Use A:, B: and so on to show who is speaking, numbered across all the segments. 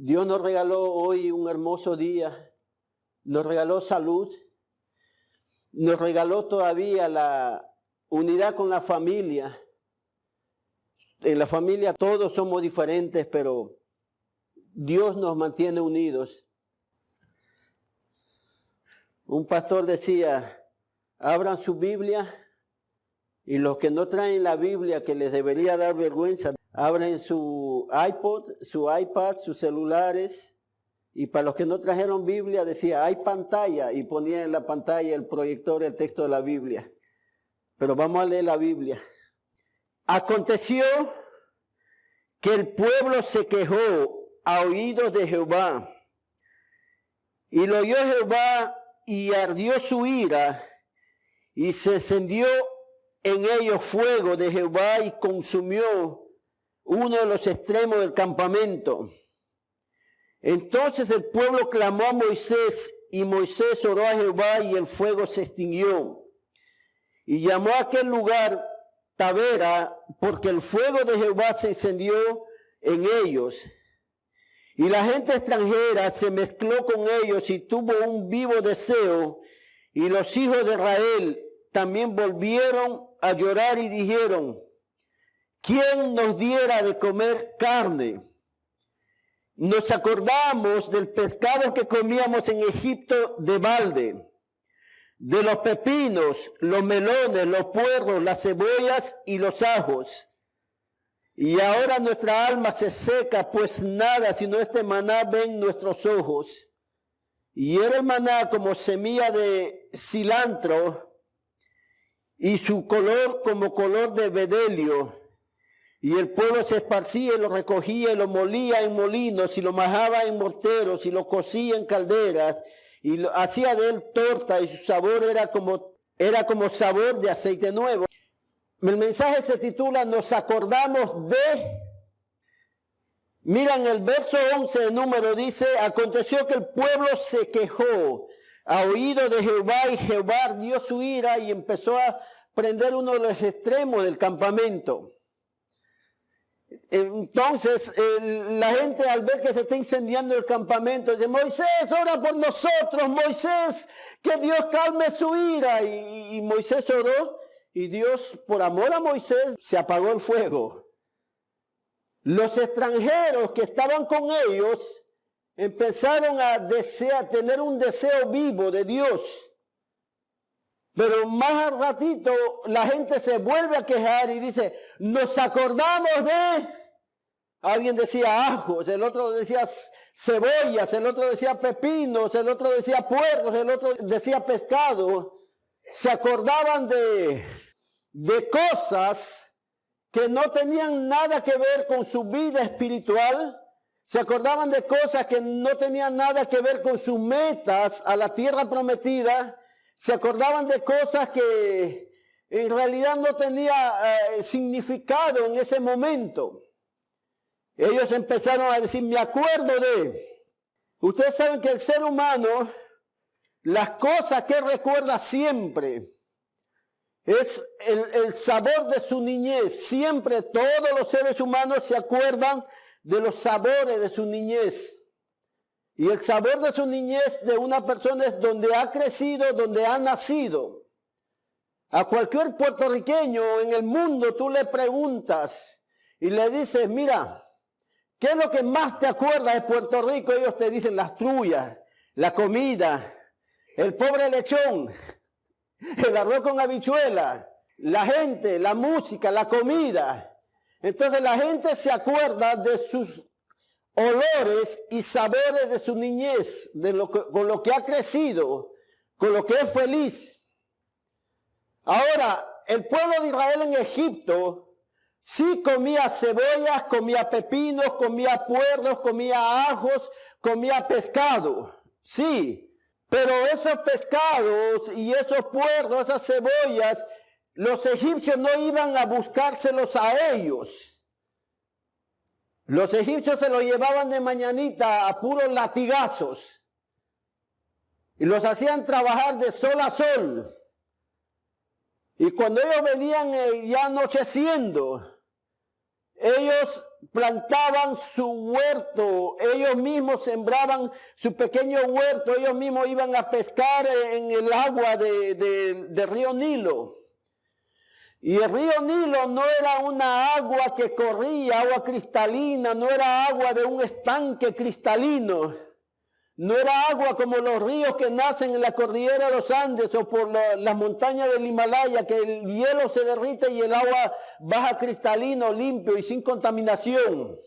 A: Dios nos regaló hoy un hermoso día, nos regaló salud, nos regaló todavía la unidad con la familia. En la familia todos somos diferentes, pero Dios nos mantiene unidos. Un pastor decía, abran su Biblia y los que no traen la Biblia, que les debería dar vergüenza, abren su iPad, sus celulares, y para los que no trajeron Biblia decía, hay pantalla, y ponía en la pantalla el proyector el texto de la Biblia. Pero vamos a leer la Biblia. Aconteció que el pueblo se quejó a oídos de Jehová, y lo oyó Jehová, y ardió su ira, y se encendió en ellos fuego de Jehová, y consumió uno de los extremos del campamento. Entonces el pueblo clamó a Moisés, y Moisés oró a Jehová, y el fuego se extinguió. Y llamó a aquel lugar Tabera, porque el fuego de Jehová se encendió en ellos. Y la gente extranjera se mezcló con ellos y tuvo un vivo deseo. Y los hijos de Israel también volvieron a llorar y dijeron, ¿quién nos diera de comer carne? Nos acordamos del pescado que comíamos en Egipto de balde, de los pepinos, los melones, los puerros, las cebollas y los ajos. Y ahora nuestra alma se seca, pues nada sino este maná ven nuestros ojos. Y era el maná como semilla de cilantro, y su color como color de bedelio. Y el pueblo se esparcía y lo recogía y lo molía en molinos y lo majaba en morteros y lo cocía en calderas y lo hacía de él torta, y su sabor era como sabor de aceite nuevo. El mensaje se titula Nos acordamos de... Mira, en el verso 11 de Número dice, aconteció que el pueblo se quejó a oído de Jehová, y Jehová dio su ira y empezó a prender uno de los extremos del campamento. Entonces la gente, al ver que se está incendiando el campamento, dice, Moisés, ora por nosotros, Moisés, que Dios calme su ira. Y Moisés oró, y Dios, por amor a Moisés, se apagó el fuego. Los extranjeros que estaban con ellos empezaron a tener un deseo vivo de Dios. Pero más al ratito la gente se vuelve a quejar y dice, nos acordamos de... Alguien decía ajos, el otro decía cebollas, el otro decía pepinos, el otro decía puerros, el otro decía pescado. Se acordaban de cosas que no tenían nada que ver con su vida espiritual. Se acordaban de cosas que no tenían nada que ver con sus metas a la tierra prometida. Se acordaban de cosas que en realidad no tenía significado en ese momento. Ellos empezaron a decir, me acuerdo de... Ustedes saben que el ser humano, las cosas que recuerda siempre, es el sabor de su niñez. Siempre todos los seres humanos se acuerdan de los sabores de su niñez. Y el sabor de su niñez de una persona es donde ha crecido, donde ha nacido. A cualquier puertorriqueño en el mundo tú le preguntas y le dices, mira, ¿qué es lo que más te acuerdas de Puerto Rico? Ellos te dicen las trullas, la comida, el pobre lechón, el arroz con habichuela, la gente, la música, la comida. Entonces la gente se acuerda de sus olores y sabores de su niñez, con lo que ha crecido, con lo que es feliz. Ahora, el pueblo de Israel en Egipto sí comía cebollas, comía pepinos, comía puerros, comía ajos, comía pescado. Sí, pero esos pescados y esos puerros, esas cebollas, los egipcios no iban a buscárselos a ellos. Los egipcios se los llevaban de mañanita a puros latigazos y los hacían trabajar de sol a sol. Y cuando ellos venían ya anocheciendo, ellos plantaban su huerto, ellos mismos sembraban su pequeño huerto, ellos mismos iban a pescar en el agua del río Nilo. Y el río Nilo no era una agua que corría, agua cristalina, no era agua de un estanque cristalino. No era agua como los ríos que nacen en la cordillera de los Andes o por las montañas del Himalaya, que el hielo se derrite y el agua baja cristalino, limpio y sin contaminación.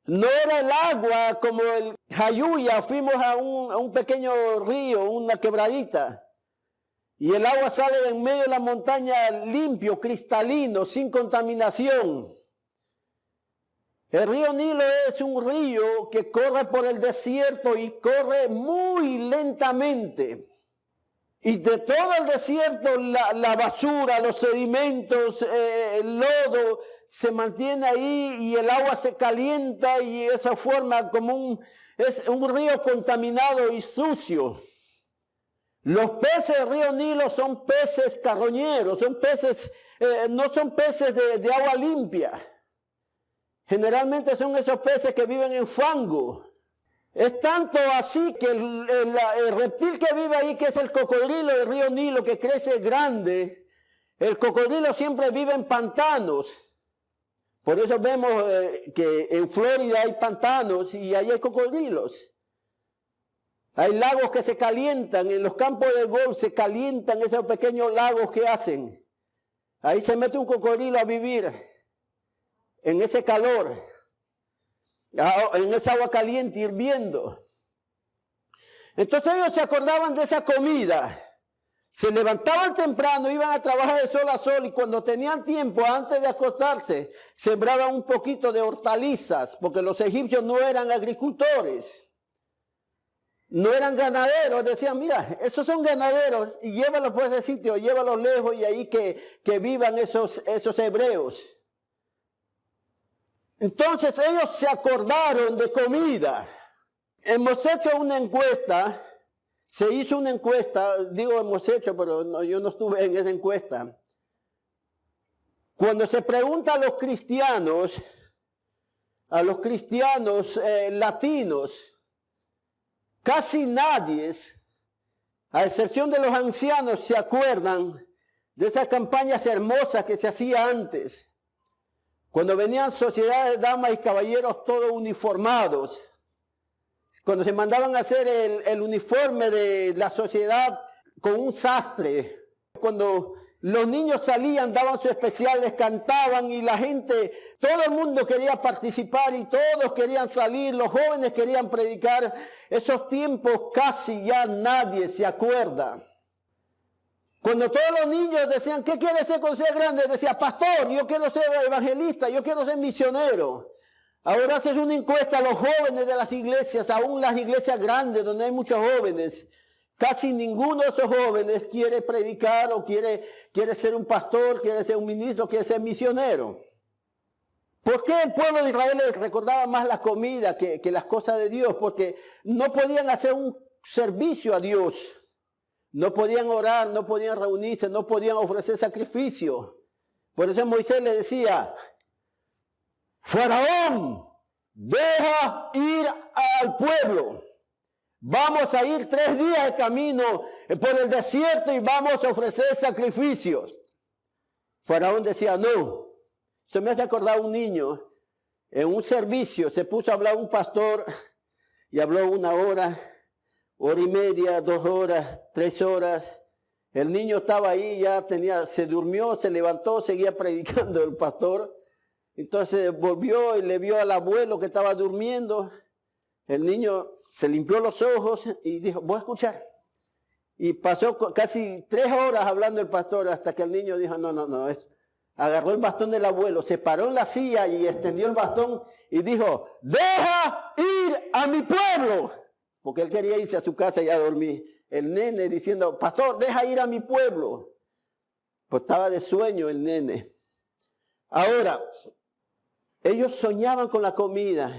A: No era el agua como el Jayuya, fuimos a un pequeño río, una quebradita. Y el agua sale de en medio de la montaña limpio, cristalino, sin contaminación. El río Nilo es un río que corre por el desierto y corre muy lentamente. Y de todo el desierto la basura, los sedimentos, el lodo se mantiene ahí y el agua se calienta y esa forma como es un río contaminado y sucio. Los peces del río Nilo son peces carroñeros, son peces, no son peces de agua limpia. Generalmente son esos peces que viven en fango. Es tanto así que el reptil que vive ahí, que es el cocodrilo del río Nilo, que crece grande, el cocodrilo siempre vive en pantanos. Por eso vemos que en Florida hay pantanos y ahí hay cocodrilos. Hay lagos que se calientan, en los campos de golf se calientan esos pequeños lagos que hacen. Ahí se mete un cocodrilo a vivir, en ese calor, en esa agua caliente hirviendo. Entonces ellos se acordaban de esa comida. Se levantaban temprano, iban a trabajar de sol a sol y cuando tenían tiempo, antes de acostarse, sembraban un poquito de hortalizas, porque los egipcios no eran agricultores. No eran ganaderos, decían, mira, esos son ganaderos y llévalos por ese sitio, llévalos lejos y ahí que vivan esos hebreos. Entonces ellos se acordaron de comida. Hemos hecho una encuesta, se hizo una encuesta, digo hemos hecho, pero no, yo no estuve en esa encuesta. Cuando se pregunta a los cristianos latinos, casi nadie, a excepción de los ancianos, se acuerdan de esas campañas hermosas que se hacía antes. Cuando venían sociedades de damas y caballeros todos uniformados. Cuando se mandaban a hacer el uniforme de la sociedad con un sastre. Cuando los niños salían, daban sus especiales, cantaban y la gente, todo el mundo quería participar y todos querían salir, los jóvenes querían predicar. Esos tiempos casi ya nadie se acuerda. Cuando todos los niños decían, ¿qué quiere ser cuando sea grande? Decía, pastor, yo quiero ser evangelista, yo quiero ser misionero. Ahora haces una encuesta a los jóvenes de las iglesias, aún las iglesias grandes donde hay muchos jóvenes. Casi ninguno de esos jóvenes quiere predicar o quiere ser un pastor, quiere ser un ministro, quiere ser misionero. ¿Por qué el pueblo de Israel les recordaba más la comida que las cosas de Dios? Porque no podían hacer un servicio a Dios. No podían orar, no podían reunirse, no podían ofrecer sacrificio. Por eso Moisés le decía, Faraón, deja ir al pueblo. Vamos a ir 3 días de camino por el desierto y vamos a ofrecer sacrificios. Faraón decía, no. Eso me hace acordar a un niño. En un servicio se puso a hablar un pastor y habló 1 hora, 1 hora y media, 2 horas, 3 horas. El niño estaba ahí, se durmió, se levantó, seguía predicando el pastor. Entonces volvió y le vio al abuelo que estaba durmiendo. El niño se limpió los ojos y dijo, voy a escuchar. Y pasó casi 3 horas hablando el pastor hasta que el niño dijo, no. Agarró el bastón del abuelo, se paró en la silla y extendió el bastón y dijo, deja ir a mi pueblo. Porque él quería irse a su casa y a dormir. El nene diciendo, pastor, deja ir a mi pueblo. Pues estaba de sueño el nene. Ahora, ellos soñaban con la comida.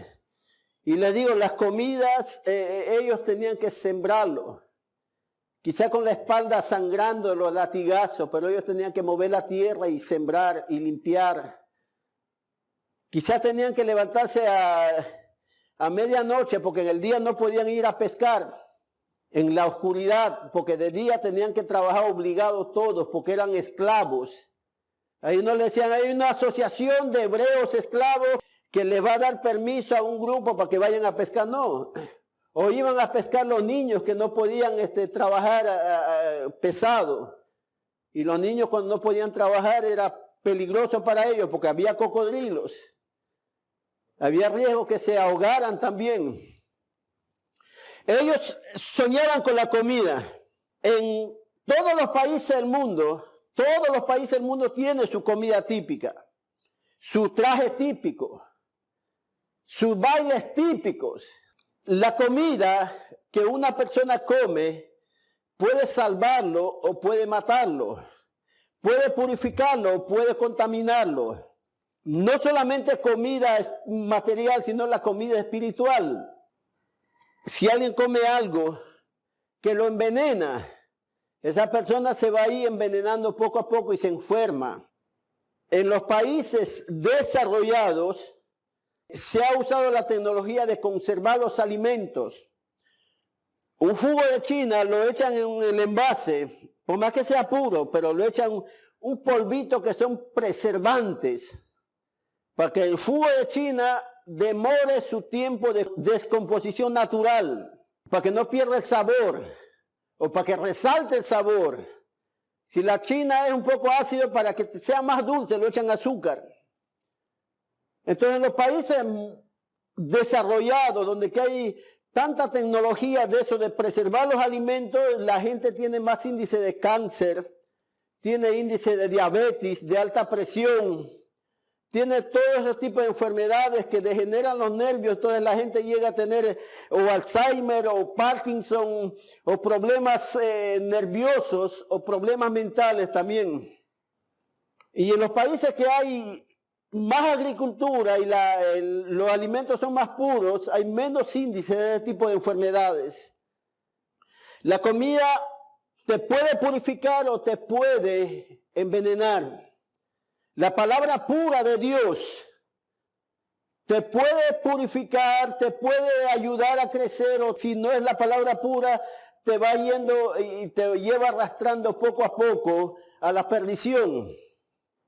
A: Y les digo, las comidas, ellos tenían que sembrarlo. Quizá con la espalda sangrando de los latigazos, pero ellos tenían que mover la tierra y sembrar y limpiar. Quizás tenían que levantarse a medianoche porque en el día no podían ir a pescar. En la oscuridad, porque de día tenían que trabajar obligados todos porque eran esclavos. Ahí no le decían, hay una asociación de hebreos esclavos que les va a dar permiso a un grupo para que vayan a pescar. No. O iban a pescar los niños que no podían trabajar pesado. Y los niños cuando no podían trabajar era peligroso para ellos porque había cocodrilos. Había riesgo que se ahogaran también. Ellos soñaban con la comida. En todos los países del mundo tienen su comida típica, su traje típico, sus bailes típicos. La comida que una persona come puede salvarlo o puede matarlo, puede purificarlo o puede contaminarlo. No solamente comida material, sino la comida espiritual. Si alguien come algo que lo envenena, esa persona se va a ir envenenando poco a poco y se enferma. En los países desarrollados se ha usado la tecnología de conservar los alimentos. Un jugo de China lo echan en el envase, por más que sea puro, pero lo echan un polvito que son preservantes, para que el jugo de China demore su tiempo de descomposición natural, para que no pierda el sabor, o para que resalte el sabor. Si la China es un poco ácido, para que sea más dulce, lo echan azúcar. Entonces en los países desarrollados, donde que hay tanta tecnología de eso, de preservar los alimentos, la gente tiene más índice de cáncer, tiene índice de diabetes, de alta presión, tiene todo ese tipo de enfermedades que degeneran los nervios. Entonces la gente llega a tener o Alzheimer o Parkinson o problemas nerviosos o problemas mentales también. Y en los países que hay más agricultura y los alimentos son más puros, hay menos índice de ese tipo de enfermedades. La comida te puede purificar o te puede envenenar. La palabra pura de Dios te puede purificar, te puede ayudar a crecer, o si no es la palabra pura, te va yendo y te lleva arrastrando poco a poco a la perdición.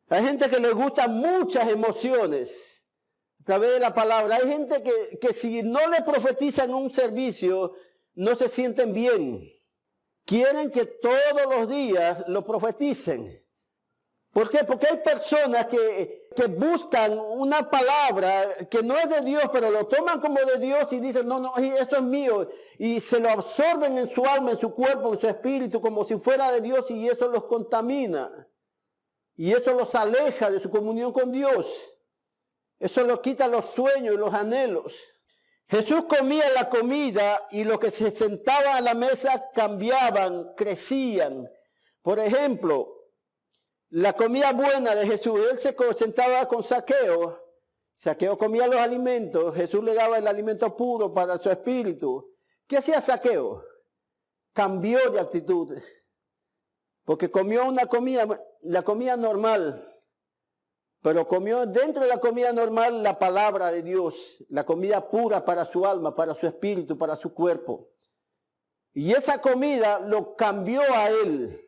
A: Hay gente que le gustan muchas emociones a través de la palabra. Hay gente que si no le profetizan un servicio, no se sienten bien. Quieren que todos los días lo profeticen. ¿Por qué? Porque hay personas que buscan una palabra que no es de Dios, pero lo toman como de Dios y dicen, no, eso es mío. Y se lo absorben en su alma, en su cuerpo, en su espíritu, como si fuera de Dios, y eso los contamina. Y eso los aleja de su comunión con Dios. Eso los quita los sueños y los anhelos. Jesús comía la comida y los que se sentaban a la mesa cambiaban, crecían. Por ejemplo, la comida buena de Jesús, él se sentaba con Zaqueo. Zaqueo comía los alimentos, Jesús le daba el alimento puro para su espíritu. ¿Qué hacía Zaqueo? Cambió de actitud, porque comió la comida normal, pero comió dentro de la comida normal la palabra de Dios, la comida pura para su alma, para su espíritu, para su cuerpo. Y esa comida lo cambió a él.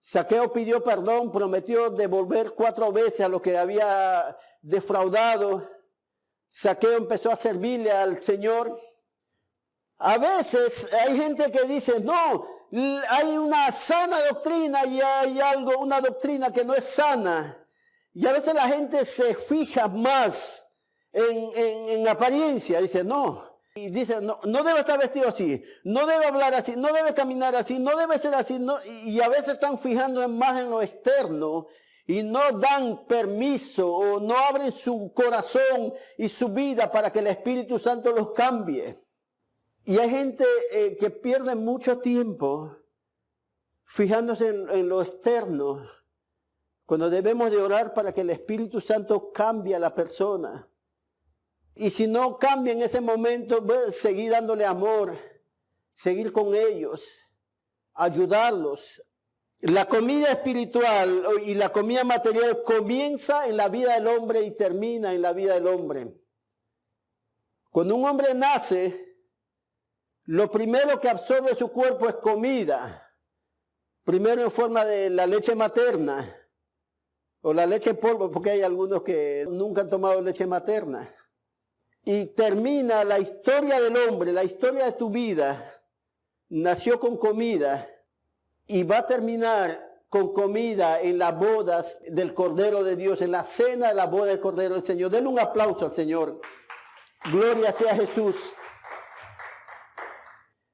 A: Zaqueo pidió perdón, prometió devolver 4 veces a lo que había defraudado. Zaqueo empezó a servirle al Señor. A veces hay gente que dice, no, hay una sana doctrina y hay una doctrina que no es sana. Y a veces la gente se fija más en apariencia. Dice, no. Y dice, no debe estar vestido así, no debe hablar así, no debe caminar así, no debe ser así. No, y a veces están fijando más en lo externo y no dan permiso o no abren su corazón y su vida para que el Espíritu Santo los cambie. Y hay gente que pierde mucho tiempo fijándose en lo externo, cuando debemos de orar para que el Espíritu Santo cambie a la persona. Y si no cambia en ese momento, seguir dándole amor, seguir con ellos, ayudarlos. La comida espiritual y la comida material comienza en la vida del hombre y termina en la vida del hombre. Cuando un hombre nace, lo primero que absorbe su cuerpo es comida. Primero en forma de la leche materna o la leche en polvo, porque hay algunos que nunca han tomado leche materna. Y termina la historia del hombre, la historia de tu vida. Nació con comida y va a terminar con comida en las bodas del Cordero de Dios, en la cena de la boda del Cordero del Señor. Denle un aplauso al Señor. Gloria sea Jesús.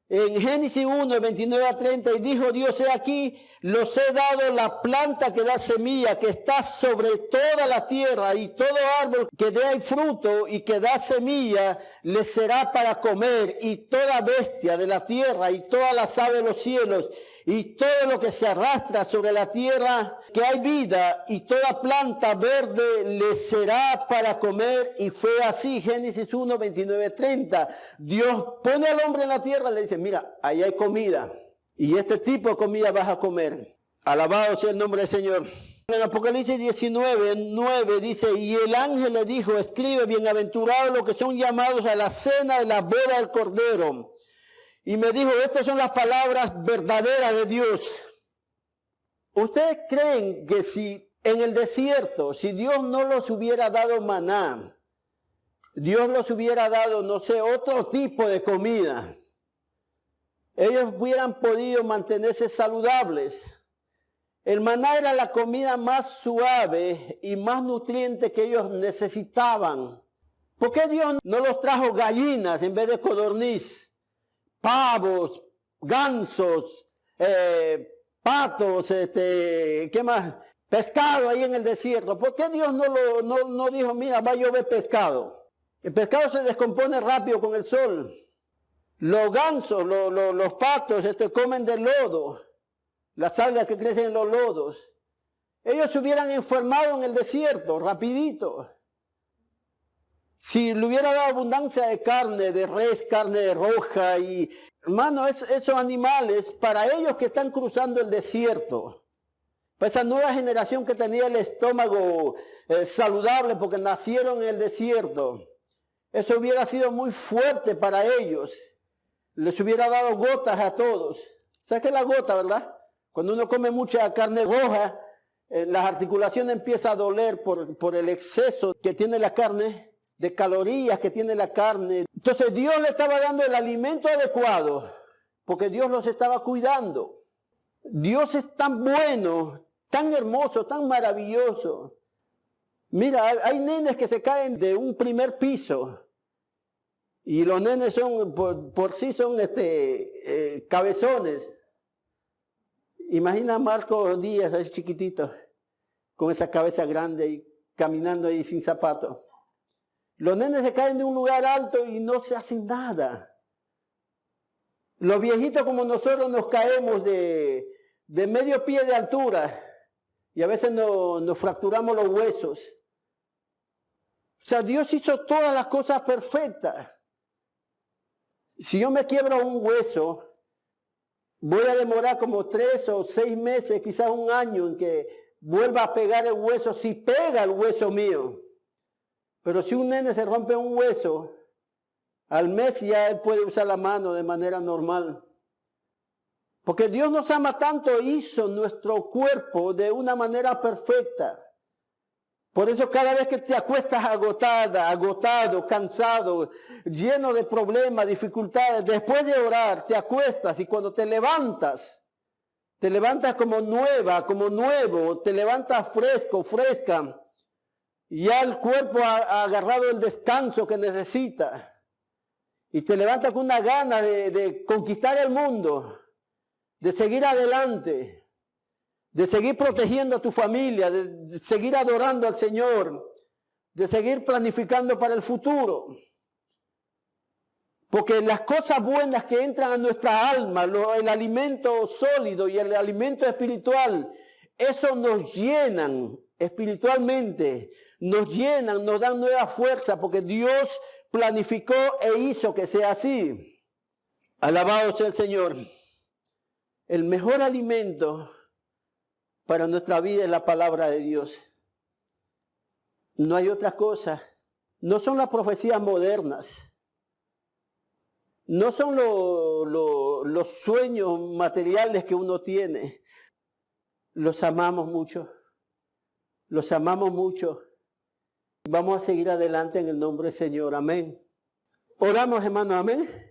A: En Génesis 1, 29 a 30, y dijo Dios, he aquí, los he dado la planta que da semilla, que está sobre toda la tierra, y todo árbol que dé fruto y que da semilla, les será para comer, y toda bestia de la tierra, y todas las aves de los cielos, y todo lo que se arrastra sobre la tierra, que hay vida, y toda planta verde les será para comer. Y fue así. Génesis 1, 29, 30. Dios pone al hombre en la tierra y le dice, mira, ahí hay comida, y este tipo de comida vas a comer. Alabado sea el nombre del Señor. En Apocalipsis 19, 9 dice, y el ángel le dijo, escribe, bienaventurados los que son llamados a la cena de la boda del Cordero. Y me dijo, estas son las palabras verdaderas de Dios. ¿Ustedes creen que si en el desierto, si Dios no los hubiera dado maná, Dios los hubiera dado, no sé, otro tipo de comida, ellos hubieran podido mantenerse saludables? El maná era la comida más suave y más nutriente que ellos necesitaban. ¿Por qué Dios no los trajo gallinas en vez de codorniz? Pavos, gansos, patos, ¿qué más? Pescado ahí en el desierto. ¿Por qué Dios no dijo, mira, va a llover pescado? El pescado se descompone rápido con el sol. Los gansos, los patos comen del lodo, las algas que crecen en los lodos. Ellos se hubieran enfermado en el desierto, rapidito. Si le hubiera dado abundancia de carne, de res, carne de roja, y hermano, esos animales, para ellos que están cruzando el desierto, para esa nueva generación que tenía el estómago saludable porque nacieron en el desierto, eso hubiera sido muy fuerte para ellos. Les hubiera dado gotas a todos. ¿Sabes qué es la gota, verdad? Cuando uno come mucha carne roja, las articulaciones empiezan a doler por el exceso que tiene la carne, de calorías que tiene la carne. Entonces Dios le estaba dando el alimento adecuado, porque Dios los estaba cuidando. Dios es tan bueno, tan hermoso, tan maravilloso. Mira, hay nenes que se caen de un primer piso, y los nenes son, por sí son cabezones. Imagina a Marco Díaz, es chiquitito, con esa cabeza grande y caminando ahí sin zapatos. Los nenes se caen de un lugar alto y no se hacen nada. Los viejitos como nosotros nos caemos de medio pie de altura y a veces nos fracturamos los huesos. O sea, Dios hizo todas las cosas perfectas. Si yo me quiebro un hueso, voy a demorar como 3 o 6 meses, quizás un año, en que vuelva a pegar el hueso, si pega el hueso mío. Pero si un nene se rompe un hueso, al mes ya él puede usar la mano de manera normal. Porque Dios nos ama tanto, hizo nuestro cuerpo de una manera perfecta. Por eso cada vez que te acuestas agotada, agotado, cansado, lleno de problemas, dificultades, después de orar, te acuestas y cuando te levantas como nueva, como nuevo, te levantas fresco, fresca. Ya el cuerpo ha agarrado el descanso que necesita. Y te levantas con una gana de conquistar el mundo, de seguir adelante, de seguir protegiendo a tu familia, de seguir adorando al Señor, de seguir planificando para el futuro. Porque las cosas buenas que entran a nuestra alma, el alimento sólido y el alimento espiritual, eso nos llenan espiritualmente, nos llenan, nos dan nueva fuerza, porque Dios planificó e hizo que sea así. Alabado sea el Señor. El mejor alimento para nuestra vida es la palabra de Dios. No hay otra cosa. No son las profecías modernas. No son los sueños materiales que uno tiene. Los amamos mucho. Los amamos mucho. Vamos a seguir adelante en el nombre del Señor. Amén. Oramos, hermano. Amén.